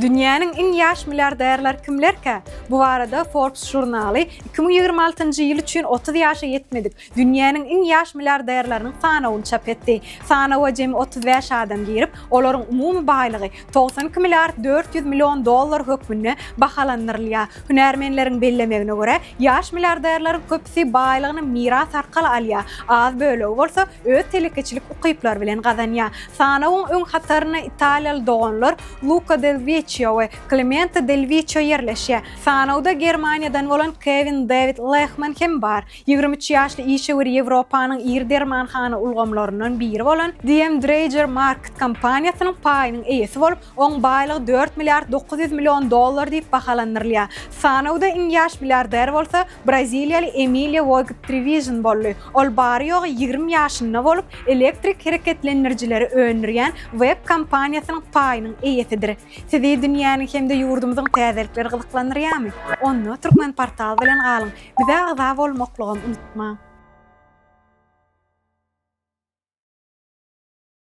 Dünýäniň en ýaş milliarderler kimlerkä? Bu arada Forbes jurnaly 2026-njy ýyl üçin 30 ýaşa ýetmedik dünýäniň en ýaş milliarderleriniň sanawyny çap etdi. Sanawa jemi 35 adam girip, olaryň umumy baýlygy 92 milliard 400 milyon dollar hökmünde bahalanyrylýar. Hünärmenleriň bellemegine görä, ýaş milliarderleriň köpüsi baýlygyny miras arkaly alýar. Az bölegi bolsa öz telekeçilik ukyplar bilen gazanýar. Sanawyň öň hataryna Italiýaly doganlar Luca del Vecchio ve Clemente del Vecchio yerleşýär. Sanawda Germaniýadan bolan Kevin David Lehman hem bar. 23 ýaşly işewer Ýewropanyň ir dermanhana ulgamlaryndan biri bolan DM Drager Market kompaniýasynyň paýynyň eýesi bolup, oň baýlygy 4 milliard 900 milyon dollar diýip bahalanyrylýar. Sanawda en ýaş milliarder bolsa Braziliýaly Emília Trevisan boldy. Ol bary ýogy 20 ýaşynda bolup, elektrik hereketlendirjileri öňürýän web kompaniýasynyň paýynyň eýesidir. Sizi dünýäniň hemde ýurdumyzyň täzelikleri gyzyklandyrýarmy? Onu Turkmenportal bilen galyň. Bize agza bolmaklygyny unutma.